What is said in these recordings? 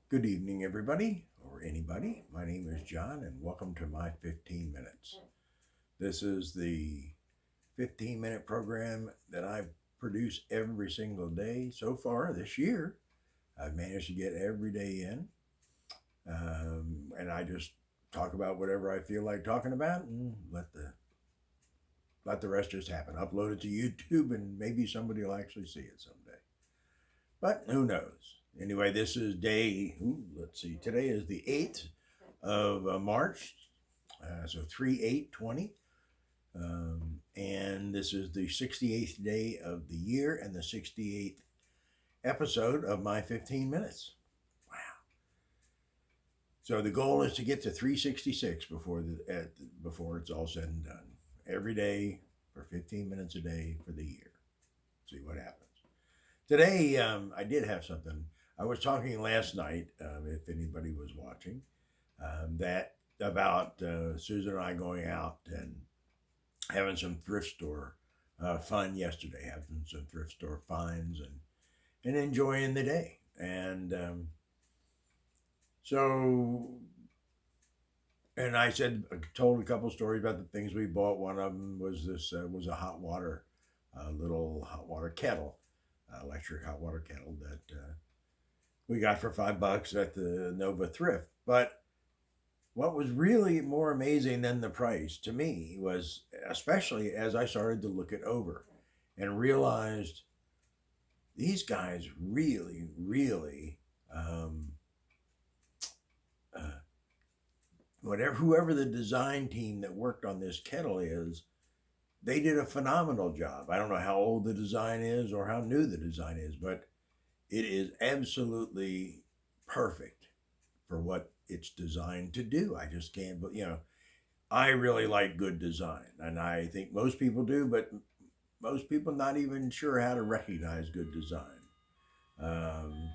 Good evening, everybody, or anybody. My name is John, and welcome to my 15 minutes. This is the 15-minute program that I produce every single day so far this year. I've managed to get every day in, and I just talk about whatever I feel like talking about, and let the rest just happen. Upload it to YouTube, and maybe somebody will actually see it someday. But who knows? Anyway, this is let's see, today is the 8th of March, so 3/8/20. And this is the 68th day of the year and the 68th episode of my 15 minutes. Wow. So the goal is to get to 366 before it's all said and done. Every day for 15 minutes a day for the year. See what happens. Today, I did have something. I was talking last night, if anybody was watching, that about Susan and I going out and having some thrift store fun yesterday, having some thrift store finds and enjoying the day. And and I told a couple stories about the things we bought. One of them was was a hot water, little hot water kettle, electric hot water kettle that we got for $5 at the Nova Thrift. But what was really more amazing than the price to me was, especially as I started to look it over and realized these guys really, whoever the design team that worked on this kettle is, they did a phenomenal job. I don't know how old the design is or how new the design is, but it is absolutely perfect for what it's designed to do. I just can't, I really like good design, and I think most people do, but most people not even sure how to recognize good design. Um,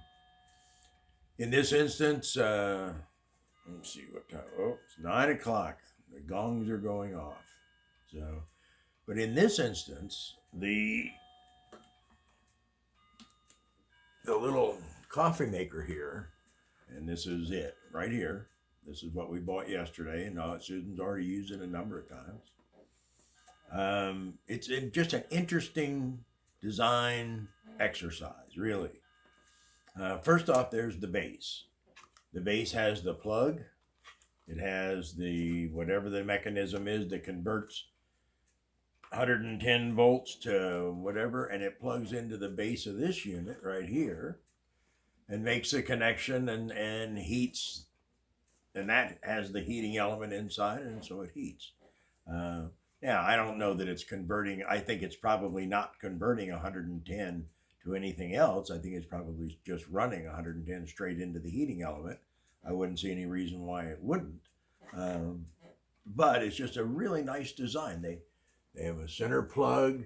in this instance, let's see what time. Oh, it's 9 o'clock. The gongs are going off. So, but in this instance, the little coffee maker here, and this is it right here. This is what we bought yesterday, and Susan's already used it a number of times. It's just an interesting design exercise, really. First off, there's the base. The base has the plug. It has the whatever the mechanism is that converts 110 volts to whatever, and it plugs into the base of this unit right here and makes a connection and heats, and that has the heating element inside, and so it heats. Now, I don't know that it's converting. I think it's probably not converting 110 to anything else. I think it's probably just running 110 straight into the heating element. I wouldn't see any reason why it wouldn't. But it's just a really nice design. They have a center plug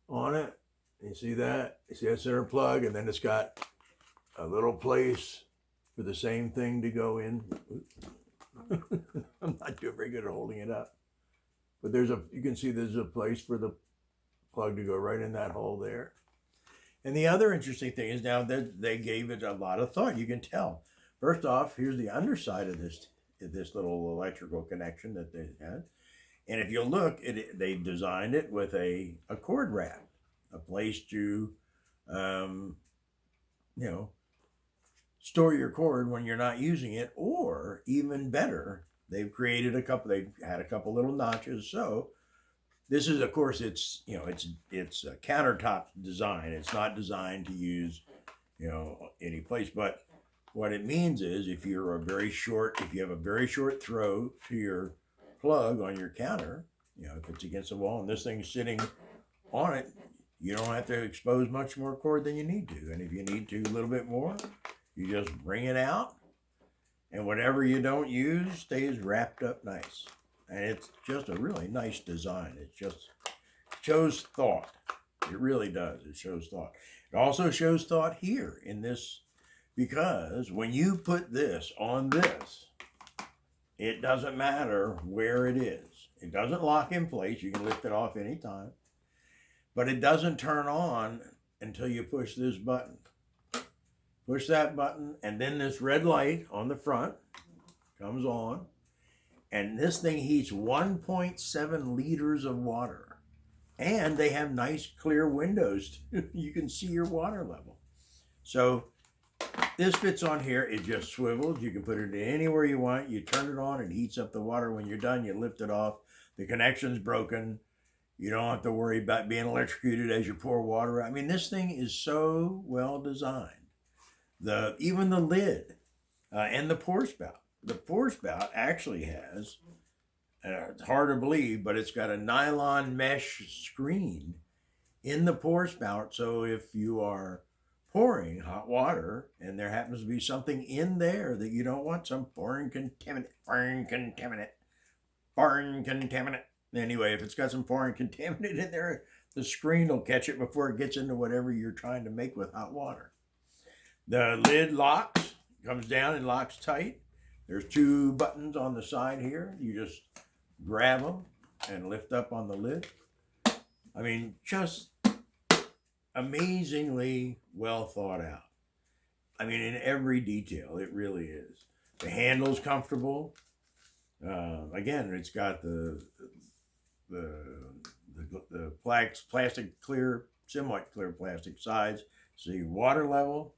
on it. You see that? You see that center plug? And then it's got a little place for the same thing to go in. I'm not doing very good at holding it up. But you can see there's a place for the plug to go right in that hole there. And the other interesting thing is now that they gave it a lot of thought. You can tell. First off, here's the underside of this little electrical connection that they had. And if you look, they designed it with a cord wrap, a place to, store your cord when you're not using it, or even better, they've had a couple little notches. So this is, of course, it's a countertop design. It's not designed to use, any place. But what it means is if you have a very short throw to your plug on your counter, if it's against the wall and this thing's sitting on it, you don't have to expose much more cord than you need to. And if you need to a little bit more, you just bring it out, and whatever you don't use stays wrapped up nice. And it's just a really nice design. It just shows thought. It really does. It shows thought. It also shows thought here in this, because when you put this on this, it doesn't matter where it is. It doesn't lock in place. You can lift it off anytime. But it doesn't turn on until you push this button. push that button, and then this red light on the front comes on, and this thing heats 1.7 liters of water. And they have nice clear windows. You can see your water level. So this fits on here. It just swivels. You can put it anywhere you want. You turn it on, it heats up the water. When you're done, you lift it off. The connection's broken. You don't have to worry about being electrocuted as you pour water. I mean, this thing is so well designed. Even the lid and the pour spout. The pour spout actually has, it's hard to believe, but it's got a nylon mesh screen in the pour spout. So if you are pouring hot water and there happens to be something in there that you don't want, some foreign contaminant. Anyway, if it's got some foreign contaminant in there, the screen will catch it before it gets into whatever you're trying to make with hot water. The lid locks, comes down and locks tight. There's 2 buttons on the side here. You just grab them and lift up on the lid. I mean, just amazingly well thought out. I mean, in every detail, it really is. The handle's comfortable. Again, it's got the plastic clear, somewhat clear plastic sides, so your water level.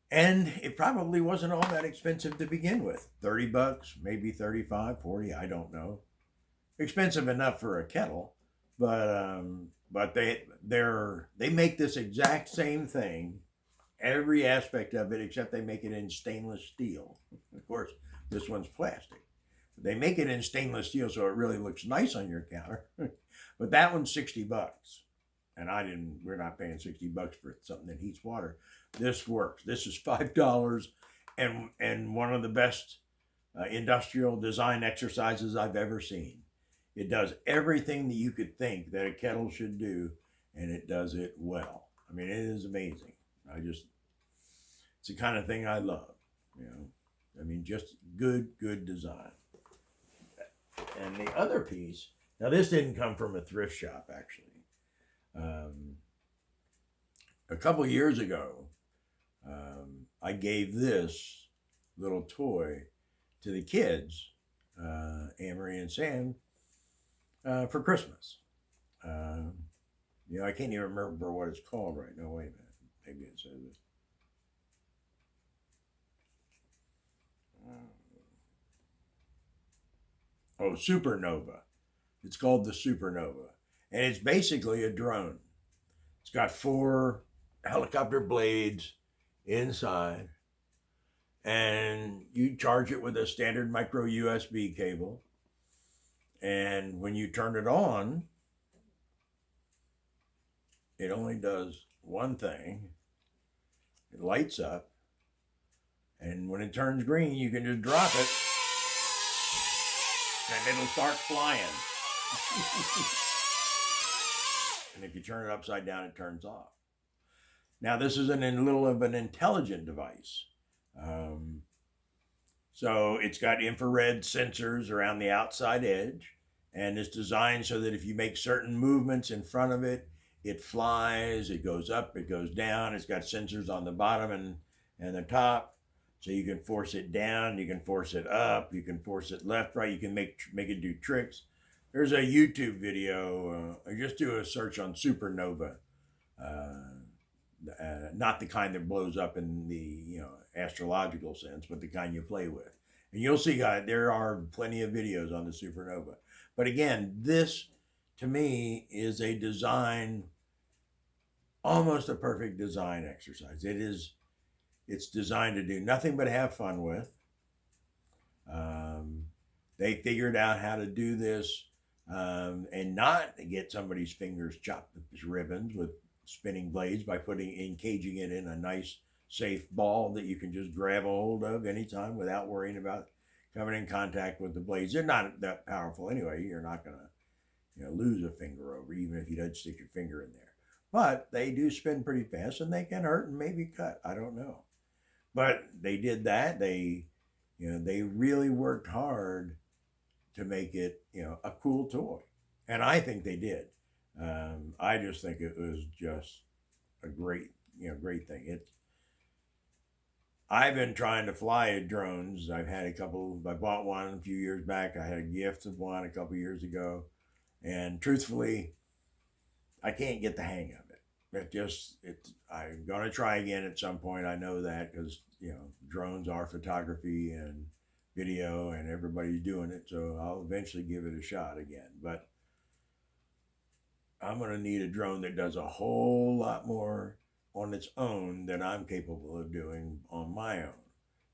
And it probably wasn't all that expensive to begin with. $30, maybe 35, 40, I don't know. Expensive enough for a kettle, but they make this exact same thing, every aspect of it, except they make it in stainless steel. Of course, this one's plastic. They make it in stainless steel, so it really looks nice on your counter. But that one's $60, and we're not paying $60 for something that heats water. This works. This is $5, and one of the best industrial design exercises I've ever seen. It does everything that you could think that a kettle should do, and it does it well. I mean, it is amazing. It's the kind of thing I love, you know. I mean, just good design. And the other piece, now this didn't come from a thrift shop, actually. A couple years ago, I gave this little toy to the kids, Amory and Sam, for Christmas. I can't even remember what it's called right now. Wait a minute. Maybe it says it. Oh, Supernova. It's called the Supernova. And it's basically a drone. It's got 4 helicopter blades inside. And you charge it with a standard micro USB cable. And when you turn it on, it only does one thing. It lights up. And when it turns green, you can just drop it. And it'll start flying. And if you turn it upside down, it turns off. Now, this is a little of an intelligent device. So it's got infrared sensors around the outside edge, and it's designed so that if you make certain movements in front of it, it flies, it goes up, it goes down. It's got sensors on the bottom and the top. So you can force it down, you can force it up, you can force it left, right, you can make it do tricks. There's a YouTube video, just do a search on Supernova, not the kind that blows up in the astrological sense, but the kind you play with. And you'll see, there are plenty of videos on the Supernova. But again, this, to me, is a design, almost a perfect design exercise. It's designed to do nothing but have fun with. They figured out how to do this and not get somebody's fingers chopped to ribbons with spinning blades by encaging it in a nice, safe ball that you can just grab a hold of anytime without worrying about coming in contact with the blades. They're not that powerful anyway. You're not going to lose a finger over, even if you don't stick your finger in there. But they do spin pretty fast, and they can hurt and maybe cut. I don't know. But they did that. They really worked hard to make it, a cool toy. And I think they did. I just think it was just a great thing. I've been trying to fly drones. I've had a couple. I bought one a few years back. I had a gift of one a couple years ago, and truthfully, I can't get the hang of it. I'm gonna try again at some point. I know that because drones are photography and video, and everybody's doing it. So I'll eventually give it a shot again. But I'm gonna need a drone that does a whole lot more on its own than I'm capable of doing on my own.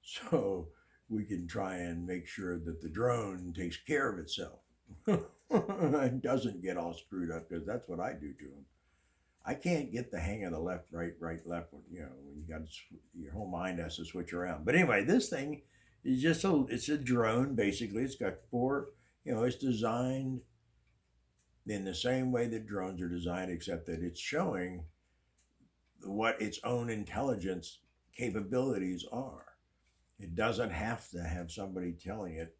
So we can try and make sure that the drone takes care of itself and doesn't get all screwed up because that's what I do to them. I can't get the hang of the left, right, right, left. When you got your whole mind has to switch around. But anyway, this thing is it's a drone basically. It's got four. It's designed in the same way that drones are designed, except that it's showing what its own intelligence capabilities are. It doesn't have to have somebody telling it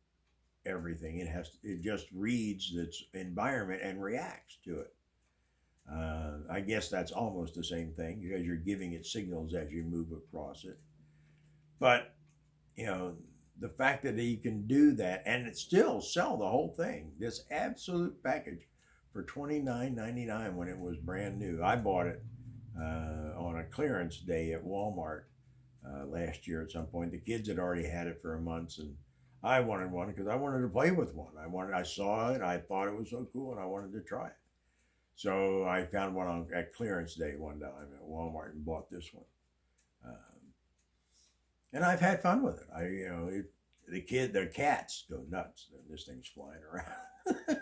everything. It just reads its environment and reacts to it. I guess that's almost the same thing because you're giving it signals as you move across it. But the fact that you can do that and still sell the whole thing, this absolute package, for $29.99 when it was brand new. I bought it on a clearance day at Walmart last year at some point. The kids had already had it for a month, and I wanted one because I wanted to play with one. I saw it, I thought it was so cool, and I wanted to try it. So I found one at clearance day one time at Walmart and bought this one. And I've had fun with it. The cats go nuts. This thing's flying around.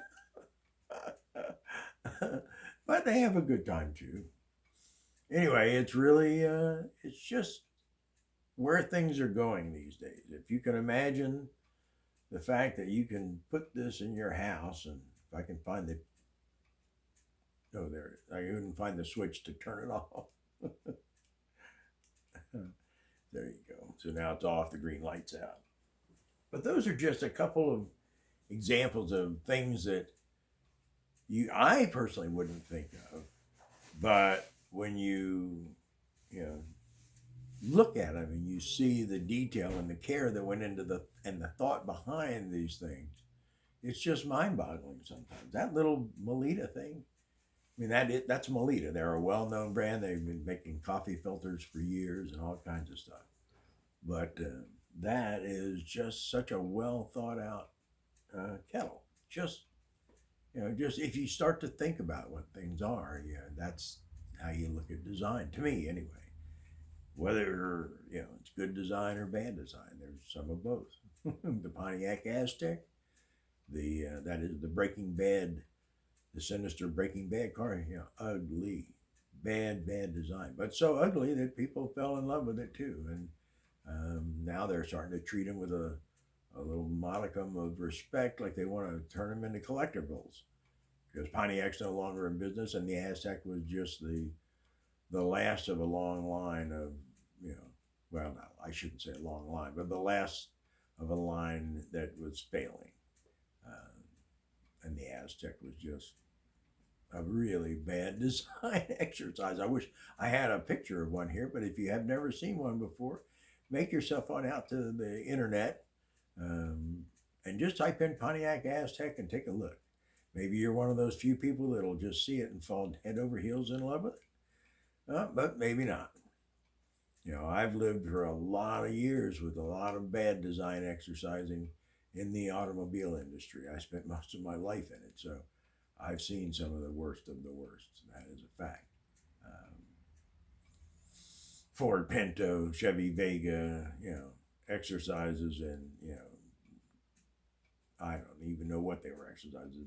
But they have a good time too. Anyway, it's really, it's just where things are going these days. If you can imagine the fact that you can put this in your house, and if I can find the, oh, there, I couldn't find the switch to turn it off. There you go. So now it's off, the green light's out. But those are just a couple of examples of things that I personally wouldn't think of, but when you look at them and you see the detail and the care that went into the thought behind these things, it's just mind-boggling sometimes. That little Melita thing, I mean that's Melita. They're a well-known brand. They've been making coffee filters for years and all kinds of stuff. But that is just such a well thought out kettle. Just if you start to think about what things are, that's how you look at design. To me, anyway. Whether it's good design or bad design, there's some of both. The Pontiac Aztec, that is the Breaking Bad, the sinister Breaking Bad car. Ugly, bad design, but so ugly that people fell in love with it too, and now they're starting to treat them with a little modicum of respect, like they want to turn them into collectibles, because Pontiac's no longer in business, and the Aztec was just the last of a long line of, well, no, I shouldn't say a long line, but the last of a line that was failing. And the Aztec was just a really bad design exercise. I wish I had a picture of one here, but if you have never seen one before, make yourself on out to the internet and just type in Pontiac Aztec and take a look. Maybe you're one of those few people that'll just see it and fall head over heels in love with it. But maybe not. I've lived for a lot of years with a lot of bad design exercising in the automobile industry. I spent most of my life in it, so I've seen some of the worst of the worst. That is a fact. Ford Pinto, Chevy Vega, exercises, and I don't even know what they were exercising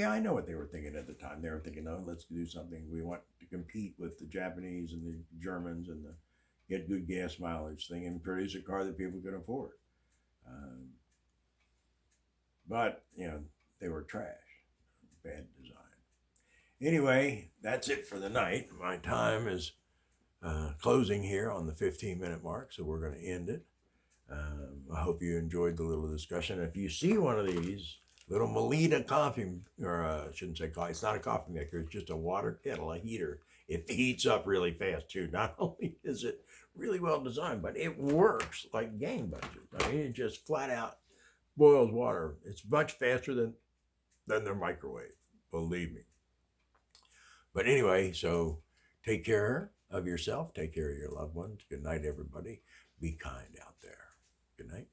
I know what they were thinking at the time. They were thinking, oh, let's do something. We want to compete with the Japanese and the Germans and get good gas mileage thing and produce a car that people could afford. But they were trash, bad design. Anyway, that's it for the night. My time is closing here on the 15-minute mark, so we're going to end it. I hope you enjoyed the little discussion. If you see one of these little Melita coffee, or I shouldn't say coffee, it's not a coffee maker, it's just a water kettle, a heater. it heats up really fast too. Not only is it really well designed, but it works like gangbusters. I mean, it just flat out boils water. It's much faster than their microwave, believe me. But anyway, so take care of yourself, take care of your loved ones. Good night, everybody. Be kind out there. Good night.